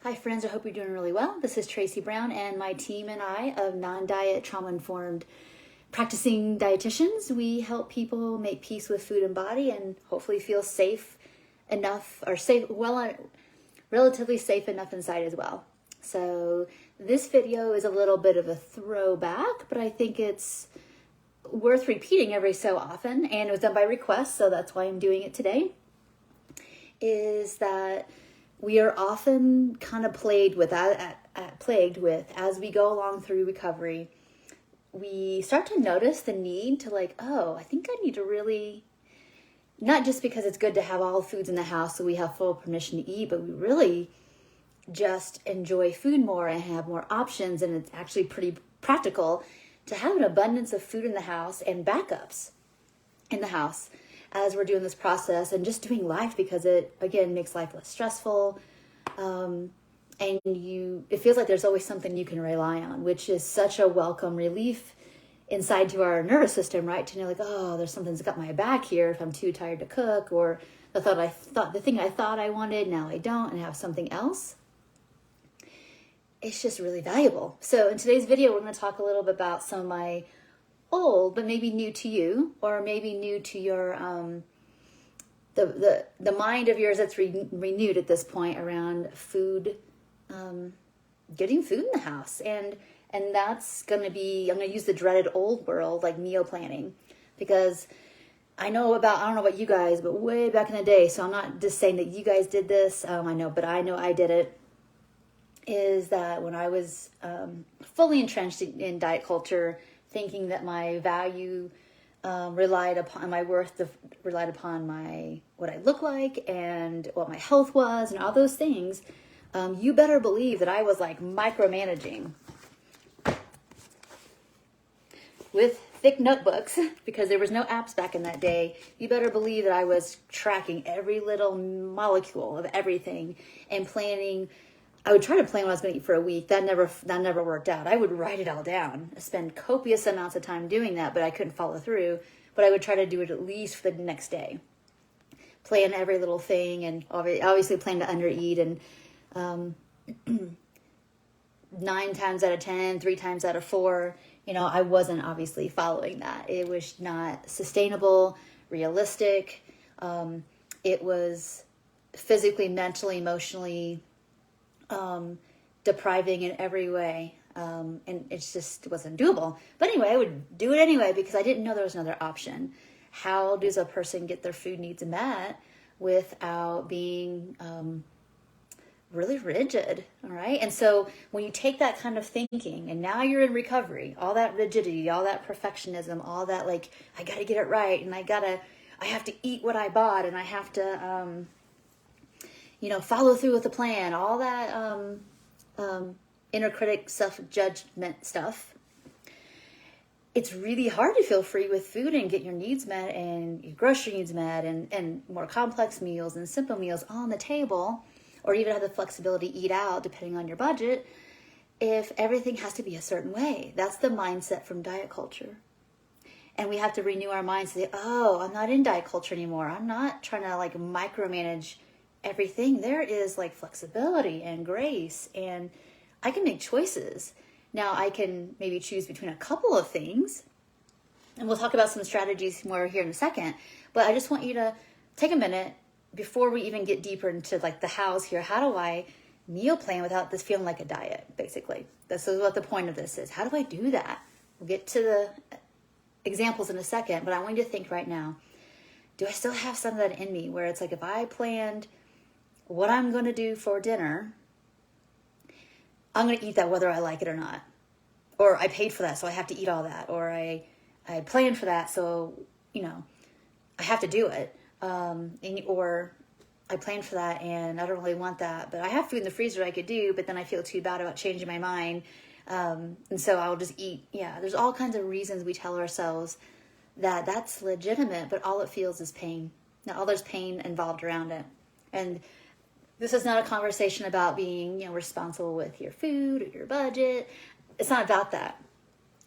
Hi friends, I hope you're doing really well. This is Tracy Brown and my team and I of non-diet trauma-informed practicing dietitians. We help people make peace with food and body and hopefully feel safe enough or relatively safe enough inside as well. So this video is a little bit of a throwback, but I think it's worth repeating every so often, and it was done by request, so that's why I'm doing it today, is that we are often kind of plagued with, as we go along through recovery, we start to notice the need to I think I need to really, not just because it's good to have all foods in the house so we have full permission to eat, but we really just enjoy food more and have more options, and it's actually pretty practical to have an abundance of food in the house and backups in the house as we're doing this process and just doing life, because it, again, makes life less stressful. And it feels like there's always something you can rely on, which is such a welcome relief inside to our nervous system, right? To know there's something that's got my back here if I'm too tired to cook, or the thing I thought I wanted, now I don't, and have something else. It's just really valuable. So in today's video, we're going to talk a little bit about some of my old, but maybe new to you, or maybe new to your the mind of yours that's renewed at this point around food, getting food in the house, and that's going to be, I'm going to use the dreaded old world, like meal planning, because I don't know about you guys, but way back in the day, so I'm not just saying that you guys did this, I know I did it, is that when I was fully entrenched in diet culture, thinking that my value relied upon my worth, relied upon what I look like and what my health was and all those things, you better believe that I was micromanaging with thick notebooks, because there was no apps back in that day. You better believe that I was tracking every little molecule of everything and planning. I would try to plan what I was going to eat for a week. That never worked out. I would write it all down, spend copious amounts of time doing that, but I couldn't follow through. But I would try to do it at least for the next day. Plan every little thing, and obviously plan to undereat. And 9 times out of 10, 3 times out of 4, I wasn't obviously following that. It was not sustainable, realistic. It was physically, mentally, emotionally depriving in every way, and it just wasn't doable. But anyway, I would do it anyway because I didn't know there was another option. How does a person get their food needs met without being really rigid? All right. And so when you take that kind of thinking, and now you're in recovery, all that rigidity, all that perfectionism, all that I got to get it right, and I have to eat what I bought, and I have to follow through with the plan, all that inner critic self-judgment stuff. It's really hard to feel free with food and get your needs met and your grocery needs met and more complex meals and simple meals on the table, or even have the flexibility to eat out depending on your budget, if everything has to be a certain way. That's the mindset from diet culture. And we have to renew our minds and say, oh, I'm not in diet culture anymore. I'm not trying to micromanage everything. There is flexibility and grace, and I can make choices. Now I can maybe choose between a couple of things, and we'll talk about some strategies more here in a second, but I just want you to take a minute before we even get deeper into the hows here. How do I meal plan without this feeling like a diet? Basically, this is what the point of this is. How do I do that? We'll get to the examples in a second, but I want you to think right now, do I still have some of that in me where it's if I planned what I'm going to do for dinner, I'm going to eat that whether I like it or not. Or I paid for that, so I have to eat all that. Or I planned for that, so, I have to do it. Or I planned for that and I don't really want that, but I have food in the freezer I could do, but then I feel too bad about changing my mind. And so I'll just eat. Yeah, there's all kinds of reasons we tell ourselves that that's legitimate, but all it feels is pain. Now, all there's pain involved around it. And this is not a conversation about being, responsible with your food or your budget. It's not about that.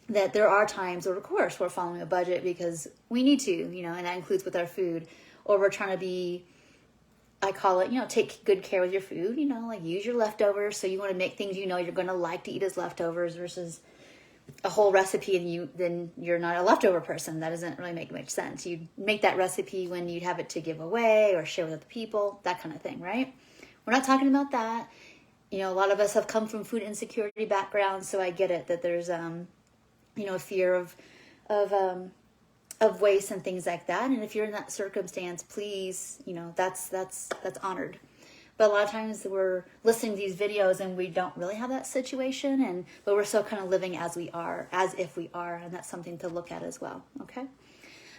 That there are times where, of course, we're following a budget because we need to, and that includes with our food. Or we're trying to be I call it, take good care with your food, like use your leftovers. So you want to make things you're going to like to eat as leftovers versus a whole recipe and then you're not a leftover person. That doesn't really make much sense. You make that recipe when you have it to give away or share with other people, that kind of thing, right? We're not talking about that. A lot of us have come from food insecurity backgrounds, so I get it that there's a fear of waste and things like that. And if you're in that circumstance, please, that's honored. But a lot of times we're listening to these videos and we don't really have that situation, but we're still kind of living as if we are, and that's something to look at as well. Okay.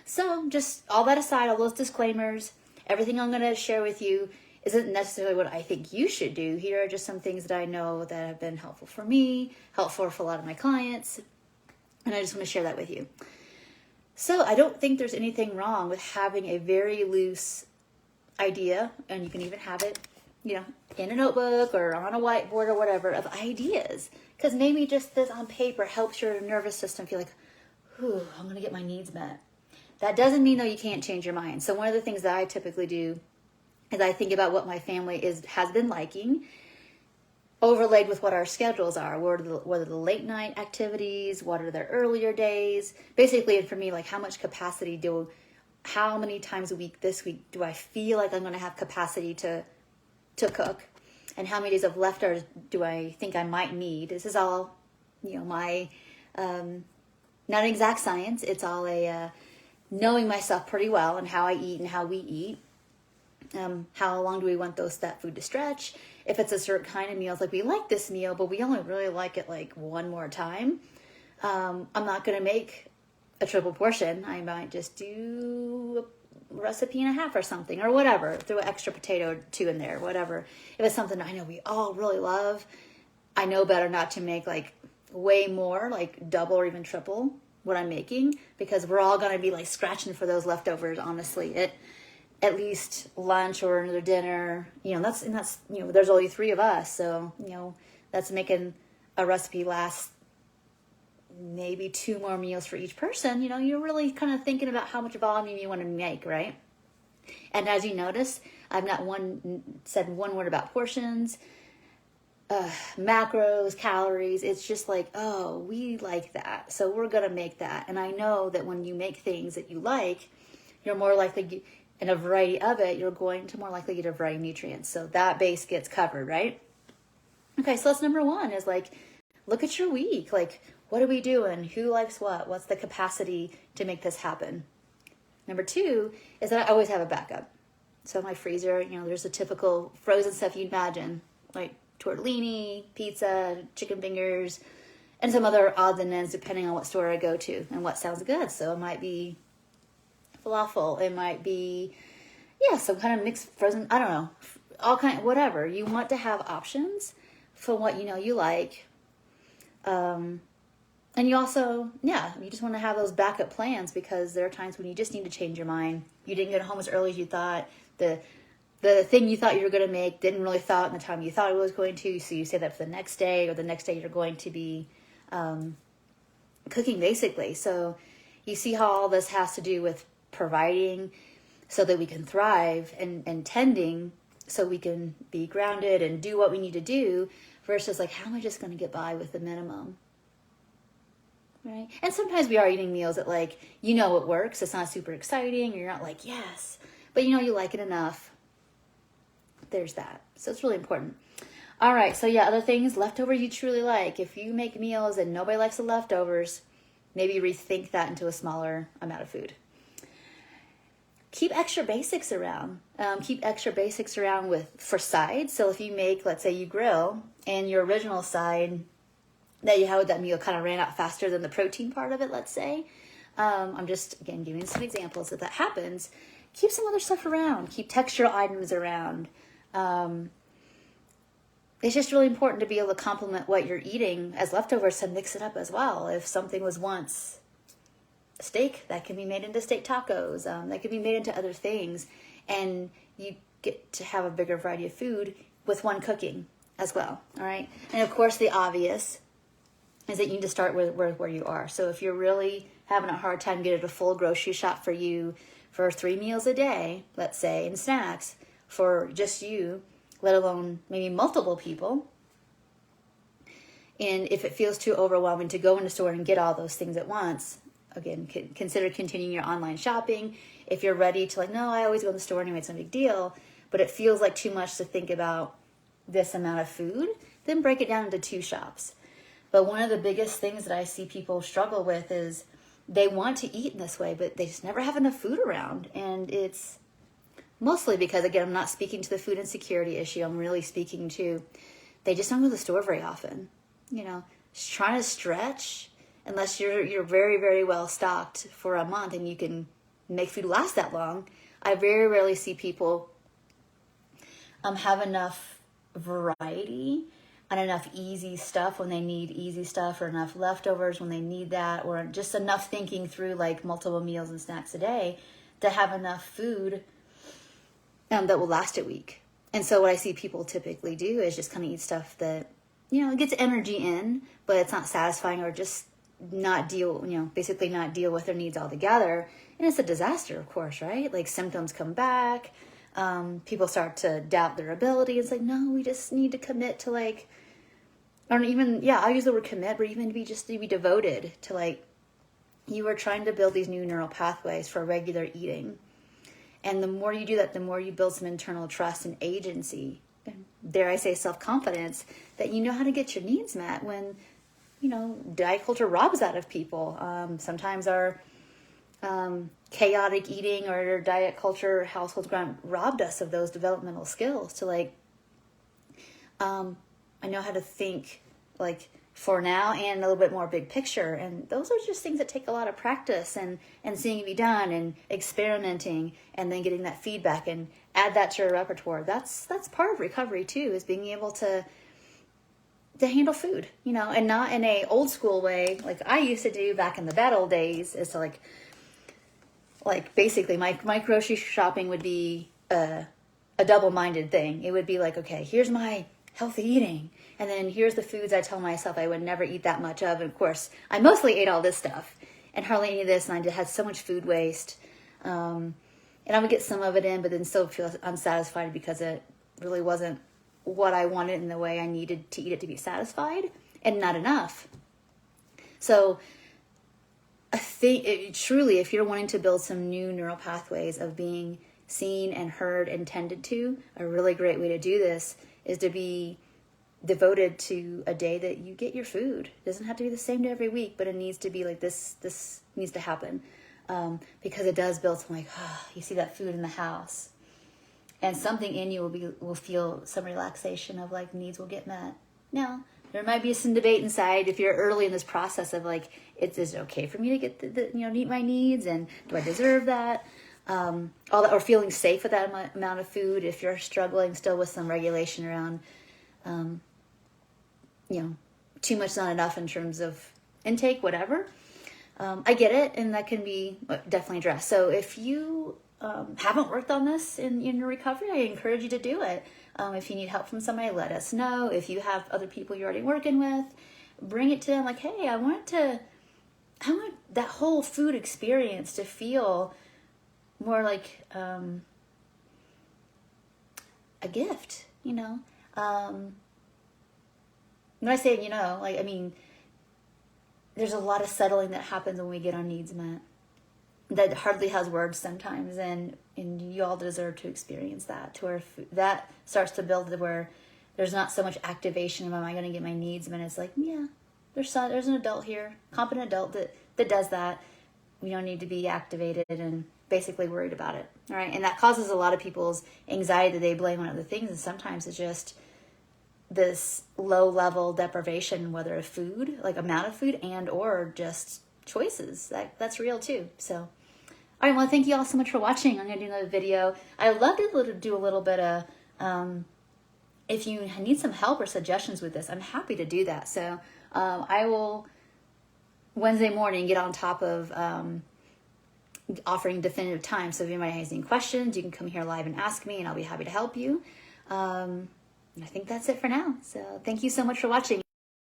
So just all that aside, all those disclaimers, everything I'm going to share with you isn't necessarily what I think you should do. Here are just some things that I know that have been helpful for me, helpful for a lot of my clients, and I just want to share that with you. So I don't think there's anything wrong with having a very loose idea, and you can even have it, in a notebook or on a whiteboard or whatever, of ideas. Because maybe just this on paper helps your nervous system feel like, I'm going to get my needs met. That doesn't mean, though, you can't change your mind. So one of the things that I typically do is I think about what my family has been liking, overlaid with what our schedules are. What are the late night activities? What are their earlier days? Basically, and for me, like how many times a week this week do I feel like I'm going to have capacity to cook? And how many days of leftovers do I think I might need? This is all, my, not an exact science. It's all knowing myself pretty well and how I eat and how we eat. How long do we want that food to stretch? If it's a certain kind of meal, it's like we like this meal, but we only really like it like one more time. I'm not going to make a triple portion. I might just do a recipe and a half or something or whatever. Throw an extra potato or two in there, whatever. If it's something I know we all really love, I know better not to make like way more, like double or even triple what I'm making, because we're all going to be like scratching for those leftovers, honestly. At least lunch or another dinner, that's there's only 3 of us. So, that's making a recipe last maybe 2 more meals for each person. You're really kind of thinking about how much volume you want to make, right? And as you notice, I've not said one word about portions, macros, calories. It's just like, we like that. So we're going to make that. And I know that when you make things that you like, you're more likely, in a variety of it, you're going to more likely get a variety of nutrients. So that base gets covered, right? Okay, so that's number 1 is like, look at your week. Like, what are we doing? Who likes what? What's the capacity to make this happen? Number 2 is that I always have a backup. So in my freezer, there's the typical frozen stuff you'd imagine, like tortellini, pizza, chicken fingers, and some other odds and ends depending on what store I go to and what sounds good. So it might be falafel, it might be some kind of mixed frozen, I don't know, all kind, whatever. You want to have options for what you like, and you also you just want to have those backup plans, because there are times when you just need to change your mind. You didn't get home as early as you thought. The thing you thought you were going to make didn't really thaw in the time you thought it was going to, so you save that for the next day, or the next day you're going to be cooking, basically. So you see how all this has to do with providing so that we can thrive, and tending so we can be grounded and do what we need to do, versus like, how am I just going to get by with the minimum, right? And sometimes we are eating meals that it works. It's not super exciting. You're not like, yes, but you like it enough. There's that. So it's really important. All right. So other things, leftovers you truly like. If you make meals and nobody likes the leftovers, maybe rethink that into a smaller amount of food. Keep extra basics around. For sides. So if you make, let's say you grill, and your original side that you had with that meal kind of ran out faster than the protein part of it, let's say. I'm just, again, giving some examples. If that happens, keep some other stuff around. Keep textural items around. It's just really important to be able to complement what you're eating as leftovers, to mix it up as well. If something was once steak, that can be made into steak tacos, that can be made into other things, and you get to have a bigger variety of food with one cooking as well. All right. And of course, the obvious is that you need to start with where you are. So if you're really having a hard time getting a full grocery shop for you for 3 meals a day, let's say, and snacks, for just you, let alone maybe multiple people. And if it feels too overwhelming to go in a store and get all those things at once, again, consider continuing your online shopping. If you're ready to like, no, I always go to the store anyway, it's no big deal, but it feels like too much to think about this amount of food, then break it down into 2 shops. But one of the biggest things that I see people struggle with is they want to eat in this way, but they just never have enough food around. And it's mostly because, again, I'm not speaking to the food insecurity issue. I'm really speaking to, they just don't go to the store very often. You know, just trying to stretch, unless you're very, very well stocked for a month and you can make food last that long. I very rarely see people have enough variety and enough easy stuff when they need easy stuff, or enough leftovers when they need that, or just enough thinking through like multiple meals and snacks a day to have enough food that will last a week. And so what I see people typically do is just kind of eat stuff that, you know, gets energy in, but it's not satisfying, or just not deal, you know, basically not deal with their needs altogether. And it's a disaster, of course, right? Like symptoms come back. People start to doubt their ability. It's like, no, we just need to commit to like, or even, yeah, I'll use the word commit, but even to be devoted to like, you are trying to build these new neural pathways for regular eating. And the more you do that, the more you build some internal trust and agency, and dare I say self-confidence, that you know how to get your needs met when, you know, diet culture robs that of people. Sometimes our chaotic eating or diet culture households robbed us of those developmental skills to like, I know how to think like for now and a little bit more big picture. And those are just things that take a lot of practice and seeing it be done and experimenting and then getting that feedback and add that to your repertoire. That's part of recovery too, is being able to handle food, you know, and not in a old school way like I used to do back in the bad old days. Is to like basically my grocery shopping would be a double-minded thing. It would be like, okay, here's my healthy eating, and then here's the foods I tell myself I would never eat that much of. And of course, I mostly ate all this stuff and hardly any of this, and I had so much food waste. And I would get some of it in, but then still feel unsatisfied because it really wasn't what I wanted in the way I needed to eat it to be satisfied, and not enough. So I think truly, if you're wanting to build some new neural pathways of being seen and heard and tended to, a really great way to do this is to be devoted to a day that you get your food. It doesn't have to be the same day every week, but it needs to be like this needs to happen. Because it does build some like, you see that food in the house, and something in you will feel some relaxation of like needs will get met. Now, there might be some debate inside if you're early in this process of like, is it okay for me to get meet my needs, and do I deserve that? All that, or feeling safe with that amount of food. If you're struggling still with some regulation around, too much, not enough in terms of intake, whatever. I get it, and that can be definitely addressed. So if you haven't worked on this in your recovery, I encourage you to do it. If you need help from somebody, let us know. If you have other people you're already working with, bring it to them. Like, hey, I want that whole food experience to feel more like a gift, you know. When I say, there's a lot of settling that happens when we get our needs met that hardly has words sometimes, and you all deserve to experience that, to where that starts to build to where there's not so much activation of, am I going to get my needs met? It's like, yeah, there's an adult here, competent adult that does that. We don't need to be activated and basically worried about it. All right. And that causes a lot of people's anxiety that they blame on other things. And sometimes it's just this low level deprivation, whether of food, like amount of food, and or just choices. That's real too. So, all right. Well, thank you all so much for watching. I'm going to do another video. I'd love to do a little bit of, if you need some help or suggestions with this, I'm happy to do that. So I will Wednesday morning get on top of offering definitive time. So if anybody has any questions, you can come here live and ask me, and I'll be happy to help you. I think that's it for now. So thank you so much for watching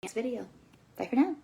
this video. Bye for now.